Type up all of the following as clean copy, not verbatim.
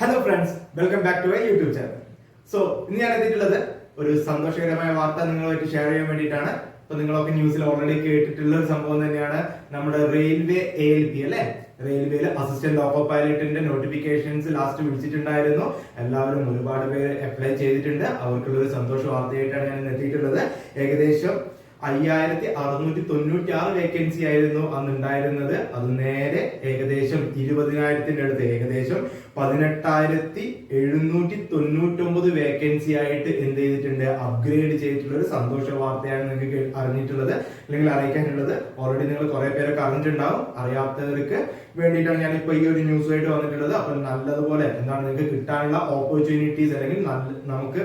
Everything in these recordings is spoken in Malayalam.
Hello friends, welcome back to YouTube channel. So ഇന്ന് ഞാൻ എത്തിയിട്ടുള്ളത് ഒരു സന്തോഷകരമായ വാർത്ത നിങ്ങളുമായിട്ട് ഷെയർ ചെയ്യാൻ വേണ്ടിയിട്ടാണ്. അപ്പൊ നിങ്ങളൊക്കെ ന്യൂസിൽ ഓൾറെഡി കേട്ടിട്ടുള്ള ഒരു സംഭവം തന്നെയാണ്. നമ്മുടെ റെയിൽവേ ALP അല്ലെ, റെയിൽവേയിൽ അസിസ്റ്റന്റ് ലോക്കോ പൈലറ്റിന്റെ നോട്ടിഫിക്കേഷൻസ് ലാസ്റ്റ് വിളിച്ചിട്ടുണ്ടായിരുന്നു. എല്ലാവരും ഒരുപാട് പേര് അപ്ലൈ ചെയ്തിട്ടുണ്ട്. അവർക്കുള്ള ഒരു സന്തോഷ വാർത്തയായിട്ടാണ് ഞാൻ എത്തിയിട്ടുള്ളത്. ഏകദേശം 5696 വേക്കൻസി ആയിരുന്നു അന്ന് ഉണ്ടായിരുന്നത്. അത് നേരെ ഏകദേശം 20,000 അടുത്ത്, ഏകദേശം 18,799 വേക്കൻസി ആയിട്ട് എന്ത് ചെയ്തിട്ടുണ്ട്, അപ്ഗ്രേഡ് ചെയ്തിട്ടുള്ള ഒരു സന്തോഷ വാർത്തയാണ് നിങ്ങൾക്ക് അറിഞ്ഞിട്ടുള്ളത് അല്ലെങ്കിൽ അറിയിക്കാനുള്ളത്. ഓൾറെഡി നിങ്ങൾ കുറെ പേരൊക്കെ അറിഞ്ഞിട്ടുണ്ടാവും. അറിയാത്തവർക്ക് വേണ്ടിയിട്ടാണ് ഞാൻ ഇപ്പൊ ഈ ഒരു ന്യൂസ് ആയിട്ട് വന്നിട്ടുള്ളത്. അപ്പൊ നല്ലതുപോലെ എന്താണ് നിങ്ങൾക്ക് കിട്ടാനുള്ള ഓപ്പർച്യൂണിറ്റീസ് അല്ലെങ്കിൽ നമുക്ക്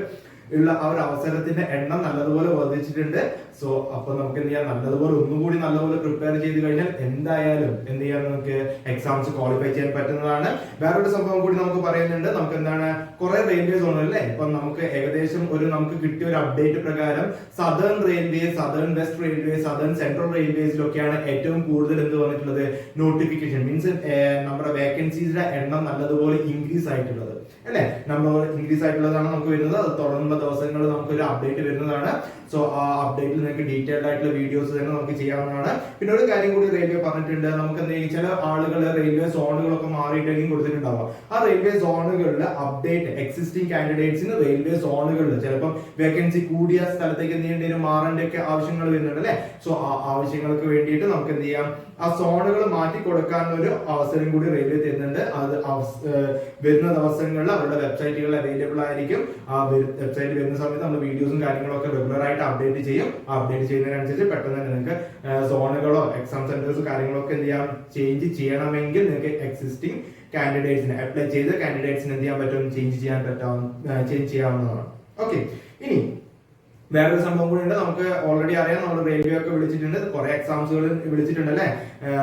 ഉള്ള ആ ഒരു അവസരത്തിന്റെ എണ്ണം നല്ലതുപോലെ വർദ്ധിച്ചിട്ടുണ്ട്. സോ അപ്പൊ നമുക്ക് എന്ത് ചെയ്യാം, നല്ലതുപോലെ ഒന്നുകൂടി നല്ലപോലെ പ്രിപ്പയർ ചെയ്ത് കഴിഞ്ഞാൽ എന്തായാലും എന്ത് ചെയ്യാൻ നമുക്ക് എക്സാംസ് ക്വാളിഫൈ ചെയ്യാൻ പറ്റുന്നതാണ്. വേറൊരു സംഭവം കൂടി നമുക്ക് പറയുന്നുണ്ട്. നമുക്ക് എന്താണ് കുറെ റെയിൽവേ സോൺ അല്ലേ, ഇപ്പൊ നമുക്ക് ഏകദേശം നമുക്ക് കിട്ടിയ ഒരു അപ്ഡേറ്റ് പ്രകാരം southern railway, southern west railway, southern central റെയിൽവേസിലൊക്കെയാണ് ഏറ്റവും കൂടുതൽ എന്ത് വന്നിട്ടുള്ളത്, നോട്ടിഫിക്കേഷൻ മീൻസ് നമ്മുടെ വേക്കൻസീസിന്റെ എണ്ണം നല്ലതുപോലെ ഇൻക്രീസ് ആയിട്ടുള്ളത് അല്ലെ, നമ്മൾ ഇൻക്രീസ് ആയിട്ടുള്ളതാണ് നമുക്ക് വരുന്നത്. അത് തുടർന്നുള്ള ദിവസങ്ങളിൽ നമുക്ക് ഒരു അപ്ഡേറ്റ് വരുന്നതാണ്. സോ ആ അപ്ഡേറ്റിൽ നിങ്ങൾക്ക് ഡീറ്റെയിൽഡ് ആയിട്ടുള്ള വീഡിയോസ് തന്നെ നമുക്ക് ചെയ്യാവുന്നതാണ്. പിന്നെ ഒരു കാര്യം കൂടി റെയിൽവേ പറഞ്ഞിട്ടുണ്ട്. നമുക്ക് എന്തെങ്കിലും ചില ആളുകൾ റെയിൽവേ സോണുകളൊക്കെ മാറിയിട്ടായിരിക്കും കൊടുത്തിട്ടുണ്ടാവുക. ആ റെയിൽവേ സോണുകളിൽ അപ്ഡേറ്റ് എക്സിസ്റ്റിംഗ് കാൻഡിഡേറ്റ്സിന് റെയിൽവേ സോണുകളിൽ ചിലപ്പോൾ വേക്കൻസി കൂടിയ സ്ഥലത്തേക്ക് എന്തെങ്കിലും മാറേണ്ട ഒക്കെ ആവശ്യങ്ങൾ വരുന്നുണ്ട് അല്ലെ. സോ ആ ആവശ്യങ്ങൾക്ക് വേണ്ടിയിട്ട് നമുക്ക് എന്ത് ചെയ്യാം, ആ സോണുകൾ മാറ്റി കൊടുക്കാനുള്ള ഒരു അവസരം കൂടി റെയിൽവേ തരുന്നുണ്ട്. അത് വരുന്ന ദിവസങ്ങളിൽ അവരുടെ വെബ്സൈറ്റുകൾ അവൈലബിൾ ആയിരിക്കും. ആ വെബ്സൈറ്റിൽ വരുന്ന സമയത്ത് നമ്മൾ വീഡിയോസും കാര്യങ്ങളൊക്കെ റെഗുലർ ആയിട്ട് അപ്ഡേറ്റ് ചെയ്യും. അപ്ഡേറ്റ് ചെയ്യുന്നതിനനുസരിച്ച് പെട്ടെന്ന് തന്നെ നിങ്ങൾക്ക് സോണുകളോ എക്സാം സെന്റേഴ്സ് കാര്യങ്ങളൊക്കെ എന്ത് ചെയ്യാം, ചേഞ്ച് ചെയ്യണമെങ്കിൽ നിങ്ങൾക്ക് എക്സിസ്റ്റിംഗ് കാൻഡിഡേറ്റ്സിന് അപ്ലൈ ചെയ്ത കാൻഡിഡേറ്റ്സിന് എന്ത് ചെയ്യാൻ പറ്റും, ചേഞ്ച് ചെയ്യാവുന്നതാണ്. ഓക്കെ, ഇനി വേറൊരു സംഭവം കൂടി ഉണ്ട്. നമുക്ക് ഓൾറെഡി അറിയാം, നമ്മൾ റെയിൽവേ ഒക്കെ വിളിച്ചിട്ടുണ്ട്, കുറെ എക്സാംസുകൾ വിളിച്ചിട്ടുണ്ട് അല്ലെ.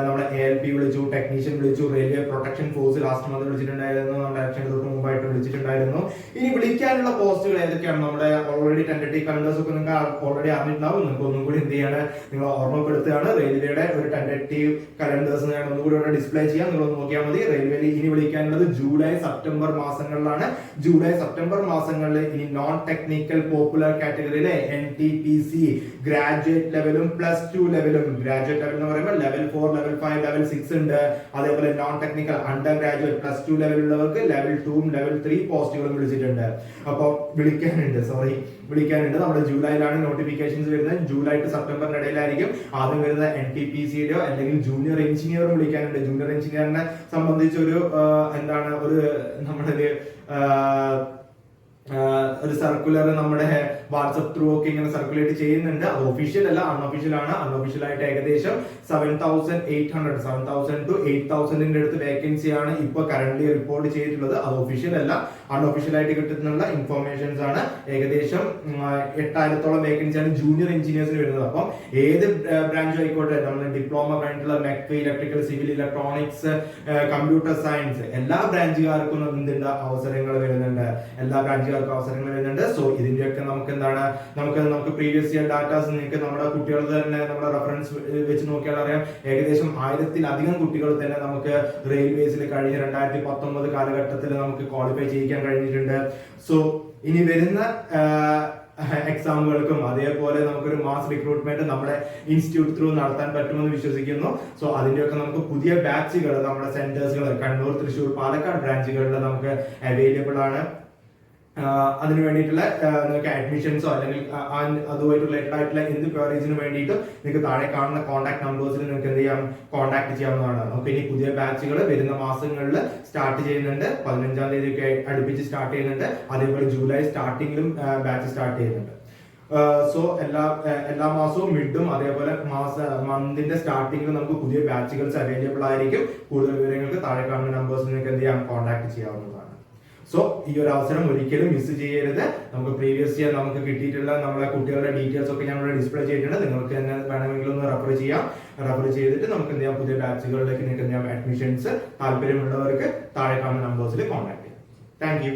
നമ്മുടെ ALP വിളിച്ചു, ടെക്നീഷ്യൻ വിളിച്ചു, railway protection force last month വിളിച്ചിട്ടുണ്ടായിരുന്നു, നമ്മുടെ ഇലക്ഷൻ തൊട്ട് മുമ്പായിട്ട് വിളിച്ചിട്ടുണ്ടായിരുന്നു. ഇനി വിളിക്കാനുള്ള പോസ്റ്റുകൾ ഏതൊക്കെയാണ്, നമ്മുടെ ഓൾറെഡി ടെന്റേറ്റീവ് കലണ്ടേഴ്സ് ഒക്കെ നിങ്ങൾക്ക് ഓൾറെഡി അറിഞ്ഞിട്ടുണ്ടാവും. നിങ്ങൾക്ക് ഒന്നും കൂടി എന്ത് ചെയ്യാണ്, നിങ്ങൾ ഓർമ്മപ്പെടുത്തുകയാണ്. റെയിൽവേയുടെ ഒരു ടെന്റേറ്റീവ് കലണ്ടേഴ്സ് ഞാൻ ഒന്നുകൂടി ഇവിടെ ഡിസ്പ്ലേ ചെയ്യാം, നിങ്ങൾ നോക്കിയാൽ മതി. റെയിൽവേയിൽ ഇനി വിളിക്കാനുള്ളത് ജൂലൈ സെപ്റ്റംബർ മാസങ്ങളിലാണ്. ജൂലൈ സെപ്റ്റംബർ മാസങ്ങളിൽ ഇനി നോൺ ടെക്നിക്കൽ പോപ്പുലർ കാറ്റഗറിയിലെ NTPC ഗ്രാജുവേറ്റ് ലെവലും +2 ലെവലും, ഗ്രാജുവേറ്റ് ലെവൽ എന്ന് പറയുമ്പോൾ ലെവൽ 4, ലെവൽ 5, ലെവൽ 6 ഉണ്ട്. അതേപോലെ നോൺ ടെക്നിക്കൽ അണ്ടർ ഗ്രാജുവേറ്റ് +2 ലെവലുള്ളവർക്ക് ലെവൽ 2 ലെവൽ 3 പോസ്റ്റുകളും വിളിച്ചിട്ടുണ്ട്. അപ്പൊ വിളിക്കാനുണ്ട്. നമ്മുടെ ജൂലൈയിലാണ് നോട്ടിഫിക്കേഷൻസ് വരുന്നത്. ജൂലൈ ടു സെപ്റ്റംബറിന് ഇടയിലായിരിക്കും ആദ്യം വരുന്ന NTPCയോ അല്ലെങ്കിൽ ജൂനിയർ എഞ്ചിനീയറും വിളിക്കാനുണ്ട്. ജൂനിയർ എഞ്ചിനീയറിനെ സംബന്ധിച്ചൊരു എന്താണ് നമ്മുടെ ഒരു സർക്കുലർ നമ്മുടെ വാട്സ്ആപ്പ് ത്രൂ ഒക്കെ ഇങ്ങനെ സർക്കുലേറ്റ് ചെയ്യുന്നുണ്ട്. അത് ഒഫീഷ്യൽ അല്ല, അൺഒഫീഷ്യൽ ആണ്. അൺഒഫീഷ്യൽ ആയിട്ട് ഏകദേശം 7,800 to 8,000 അടുത്ത് വേക്കൻസി ആണ് ഇപ്പൊ കറന്റ് റിപ്പോർട്ട് ചെയ്തിട്ടുള്ളത്. അത് ഒഫീഷ്യൽ അല്ല, അൺഒഫീഷ്യൽ ആയിട്ട് കിട്ടുന്നുള്ള ഇൻഫോർമേഷൻസ് ആണ്. ഏകദേശം 8,000 വേക്കൻസിയാണ് ജൂനിയർ എഞ്ചിനീയേഴ്സിന് വരുന്നത്. അപ്പം ഏത് ബ്രാഞ്ച് ആയിക്കോട്ടെ, നമ്മൾ ഡിപ്ലോമ കഴിഞ്ഞിട്ടുള്ള mech, electrical, civil, electronics, computer science, എല്ലാ ബ്രാഞ്ചുകാർക്കും എന്തുണ്ട്, അവസരങ്ങൾ വരുന്നുണ്ട്. എല്ലാ ബ്രാഞ്ചുകാർക്കും അവസരങ്ങൾ വരുന്നുണ്ട്. സോ ഇതിന്റെയൊക്കെ നമുക്ക് എന്താണ്, നമുക്ക് പ്രീവിയസ് ഇയർ ഡാറ്റാസ് നിങ്ങൾക്ക് നമ്മുടെ കുട്ടികൾ തന്നെ നമ്മുടെ റെഫറൻസ് വെച്ച് നോക്കിയാൽ അറിയാം. ഏകദേശം 1000-ലധികം കുട്ടികൾ തന്നെ നമുക്ക് റെയിൽവേസിൽ കഴിഞ്ഞ 2019 കാലഘട്ടത്തിൽ നമുക്ക് ക്വാളിഫൈ ചെയ്യിക്കാൻ കഴിഞ്ഞിട്ടുണ്ട്. സോ ഇനി വരുന്ന എക്സാമുകൾക്കും അതേപോലെ നമുക്കൊരു മാസ് റിക്രൂട്ട്മെന്റ് നമ്മുടെ ഇൻസ്റ്റിറ്റ്യൂട്ട് ത്രൂ നടത്താൻ പറ്റുമെന്ന് വിശ്വസിക്കുന്നു. സോ അതിന്റെയൊക്കെ നമുക്ക് പുതിയ ബാച്ചുകൾ നമ്മുടെ സെന്റേഴ്സുകൾ കണ്ണൂർ, തൃശ്ശൂർ, പാലക്കാട് ബ്രാഞ്ചുകളിൽ നമുക്ക് അവൈലബിൾ ആണ്. അതിന് വേണ്ടിയിട്ടുള്ള നിങ്ങൾക്ക് അഡ്മിഷൻസോ അല്ലെങ്കിൽ അതുമായിട്ട് റിലേറ്റഡ് ആയിട്ടുള്ള എന്ത് ക്വയറീസിന് വേണ്ടിയിട്ട് നിങ്ങൾക്ക് താഴെ കാണുന്ന കോൺടാക്ട് നമ്പേഴ്സിൽ നിങ്ങൾക്ക് എന്ത് ചെയ്യാം, കോൺടാക്ട് ചെയ്യാവുന്നതാണ്. നമുക്ക് ഇനി പുതിയ ബാച്ചുകൾ വരുന്ന മാസങ്ങളിൽ സ്റ്റാർട്ട് ചെയ്യുന്നുണ്ട്. 15-ാം തീയതി ഒക്കെ അടുപ്പിച്ച് സ്റ്റാർട്ട് ചെയ്യുന്നുണ്ട്. അതേപോലെ ജൂലൈ സ്റ്റാർട്ടിങ്ങിലും ബാച്ച് സ്റ്റാർട്ട് ചെയ്യുന്നുണ്ട്. സോ എല്ലാ മാസവും മിഡും അതേപോലെ മന്തിന്റെ സ്റ്റാർട്ടിങ്ങിലും നമുക്ക് പുതിയ ബാച്ചുകൾസ് അവൈലബിൾ ആയിരിക്കും. കൂടുതൽ വിവരങ്ങൾക്ക് താഴെ കാണുന്ന നമ്പേഴ്സിൽ നിങ്ങൾക്ക് എന്ത് ചെയ്യാം, കോൺടാക്ട് ചെയ്യാവുന്നതാണ്. സോ ഈ ഒരു അവസരം ഒരിക്കലും മിസ് ചെയ്യരുത്. നമുക്ക് പ്രീവിയസ് ഇയർ നമുക്ക് കിട്ടിയിട്ടുള്ള നമ്മളെ കുട്ടികളുടെ ഡീറ്റെയിൽസ് ഒക്കെ ഞാൻ ഇവിടെ ഡിസ്പ്ലേ ചെയ്തിട്ടുണ്ട്. നിങ്ങൾക്ക് തന്നെ വേണമെങ്കിൽ ഒന്ന് റെഫർ ചെയ്തിട്ട് നമുക്ക് എന്ത് ചെയ്യാം, പുതിയ ബാച്ചുകളിലേക്ക് നിങ്ങൾക്ക് എന്ത് ചെയ്യാം, അഡ്മിഷൻസ് താല്പര്യമുള്ളവർക്ക് താഴെ കാണുന്ന നമ്പേഴ്സിൽ കോൺടാക്ട് ചെയ്യാം. Thank you.